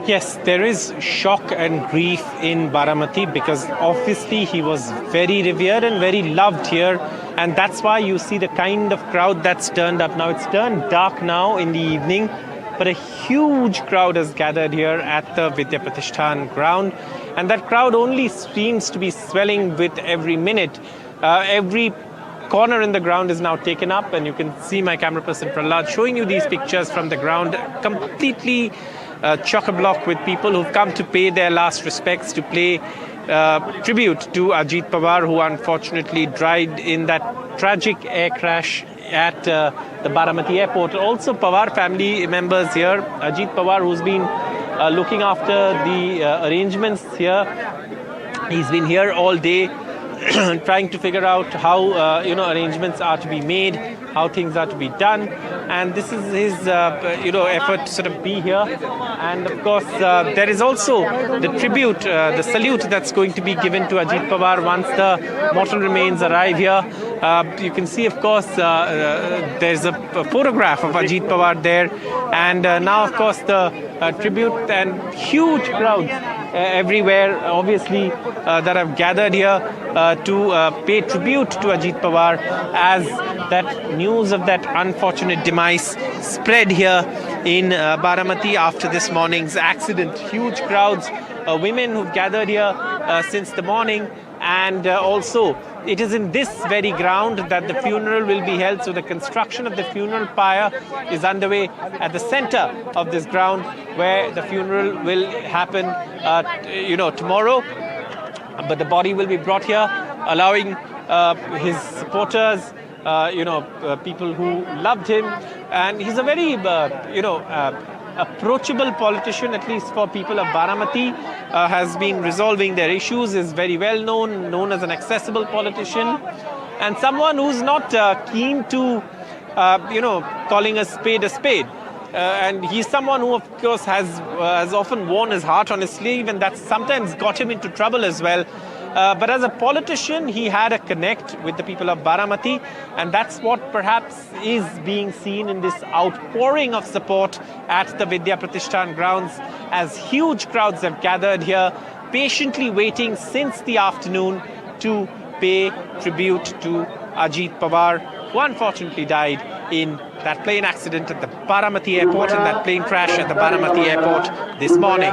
Yes, there is shock and grief in Baramati because obviously he was very revered and very loved here, and that's why you see the kind of crowd that's turned up. Now it's turned dark now in the evening, but a huge crowd has gathered here at the Vidya Pratishthan ground, and that crowd only seems to be swelling with every minute. Every corner in the ground is now taken up, and you can see my camera person Prahlad showing you these pictures from the ground, completely chock-a-block with people who've come to pay their last respects, to pay tribute to Ajit Pawar, who unfortunately died in that tragic air crash at the Baramati airport. Also Pawar family members here. Ajit Pawar, who's been looking after the arrangements here, he's been here all day trying to figure out how arrangements are to be made, how things are to be done, and this is his effort to sort of be here. And of course there is also the tribute, the salute that's going to be given to Ajit Pawar once the mortal remains arrive here. You can see, of course, there's a photograph of Ajit Pawar there, and now of course the tribute and huge crowds everywhere, obviously, that have gathered here to pay tribute to Ajit Pawar as that news of that unfortunate demise spread here in Baramati after this morning's accident. Huge crowds, women who've gathered here since the morning, and also it is in this very ground that the funeral will be held. So the construction of the funeral pyre is underway at the center of this ground, where the funeral will happen tomorrow. But the body will be brought here, allowing his supporters, people who loved him. And he's a very, approachable politician, at least for people of Baramati, has been resolving their issues, is very well known as an accessible politician, and someone who's not keen to, calling a spade a spade. And he's someone who, of course, has often worn his heart on his sleeve, and that's sometimes got him into trouble as well. But as a politician, he had a connect with the people of Baramati, and that's what perhaps is being seen in this outpouring of support at the Vidya Pratishthan grounds, as huge crowds have gathered here, patiently waiting since the afternoon to pay tribute to Ajit Pawar, who unfortunately died in that plane accident at the Baramati airport, in that plane crash at the Baramati airport this morning.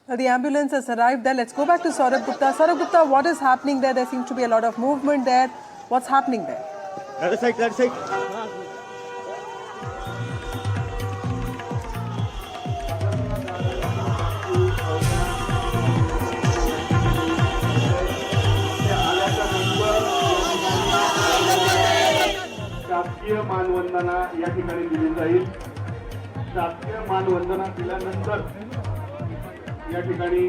The ambulance has arrived there. Let's go back to Saurabh Gupta. Saurabh Gupta, what is happening there? There seems to be a lot of movement there. What's happening there? That's it. शासकीय मानवंदना या ठिकाणी दिली जाईल. शासकीय मानवंदना दिल्यानंतर या ठिकाणी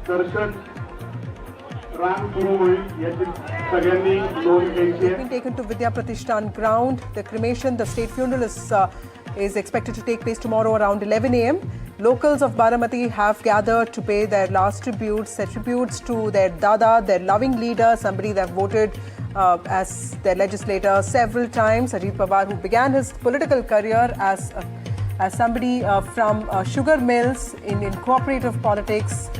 दर्शन रांग सुरू होईल. याची सगळ्यांनी नोंद घ्यायची आहे. Been taken to Vidya Pratishthan ground. The cremation, the state funeral is expected to take place tomorrow around 11 a.m. Locals of Baramati have gathered to pay their last tributes, to their dada, their loving leader, somebody they have voted as their legislator several times. Ajit Pawar, who began his political career as somebody from sugar mills in cooperative politics,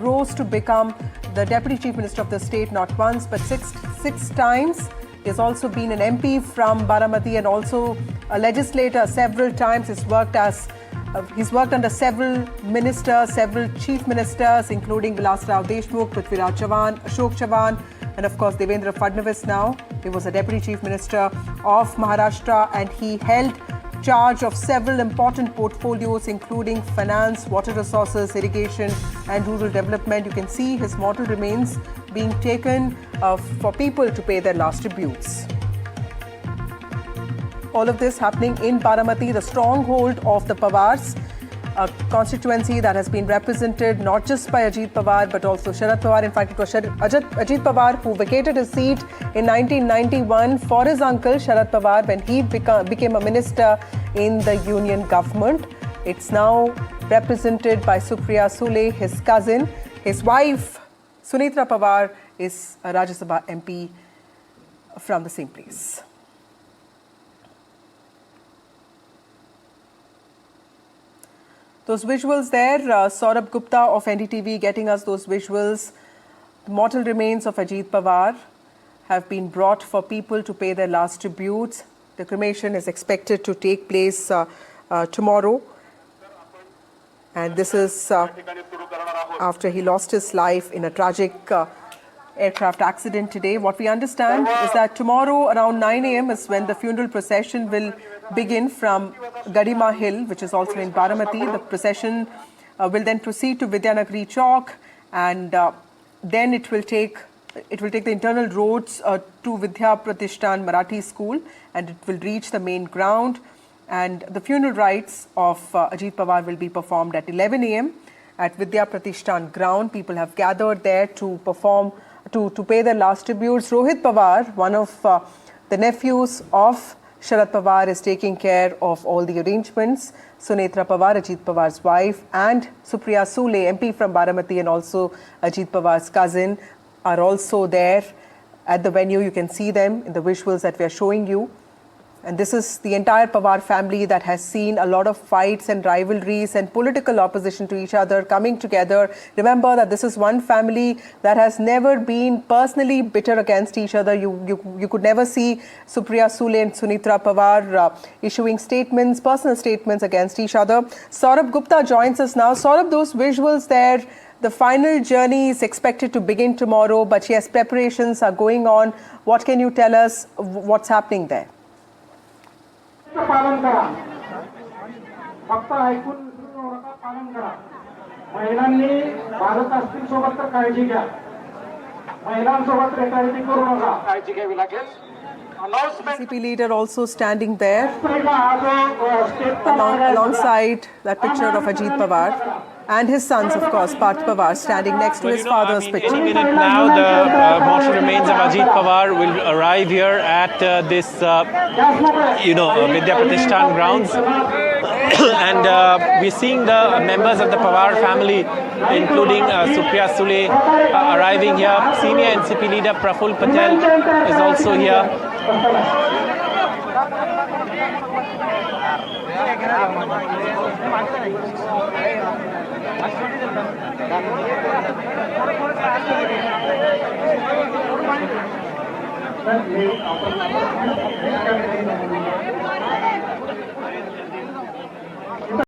rose to become the Deputy Chief Minister of the state not once but six times. He has also been an MP from Baramati and also a legislator several times. He's worked under several ministers, several chief ministers, including Vilas Rao Deshmukh, Prithviraj Chavan, Ashok Chavan, and of course Devendra Fadnavis now. He was a Deputy Chief Minister of Maharashtra, and he held charge of several important portfolios, including finance, water resources, irrigation and rural development. You can see his mortal remains being taken for people to pay their last tributes. All of this happening in Baramati, the stronghold of the Pawars, a constituency that has been represented not just by Ajit Pawar but also Sharad Pawar. In fact, it was Ajit Pawar who vacated his seat in 1991 for his uncle Sharad Pawar when he became a minister in the union government. It's now represented by Supriya Sule, his cousin. His wife, Sunitra Pawar, is a Rajya Sabha MP from the same place. Those visuals there, Saurabh Gupta of NDTV getting us those visuals. The mortal remains of Ajit Pawar have been brought for people to pay their last tributes. The cremation is expected to take place tomorrow. And this is after he lost his life in a tragic aircraft accident today. What we understand is that tomorrow around 9 a.m. is when the funeral procession will begin from Garima Hill, which is also in Baramati. The procession will then proceed to Vidyanagari Chowk, and then it will take the internal roads to Vidya Pratishthan Marathi School, and it will reach the main ground. And the funeral rites of Ajit Pawar will be performed at 11 a.m. at Vidya Pratishthan ground. People have gathered there to perform, to pay their last tributes. Rohit Pawar, one of the nephews of Sharad Pawar, is taking care of all the arrangements. Sunetra Pawar, Ajit Pawar's wife, and Supriya Sule, MP from Baramati, and also Ajit Pawar's cousin, are also there at the venue. You can see them in the visuals that we are showing you. And this is the entire Pawar family that has seen a lot of fights and rivalries and political opposition to each other coming together. Remember that this is one family that has never been personally bitter against each other. You could never see Supriya Sule and Sunitra Pawar issuing statements, personal statements against each other. Saurabh Gupta joins us now. Saurabh, those visuals there, the final journey is expected to begin tomorrow, but yes, preparations are going on. What can you tell us? What's happening there? पालन करा फक्त ऐकून विसरू नका पालन करा महिलांनी भारत असतील सोबत तर काळजी घ्या महिलांसोबत रेटायरिटी करू नका काळजी घ्यावी लागेल CP leader also standing there alongside that picture of Ajit Pawar and his sons, of course, Parth Pawar, standing next to his father's picture. Any minute now, the mortal remains of Ajit Pawar will arrive here at this, Vidya Pratishthan grounds. And we're seeing the members of the Pawar family, including Supriya Sule, arriving here. Senior NCP leader Praful Patel is also here.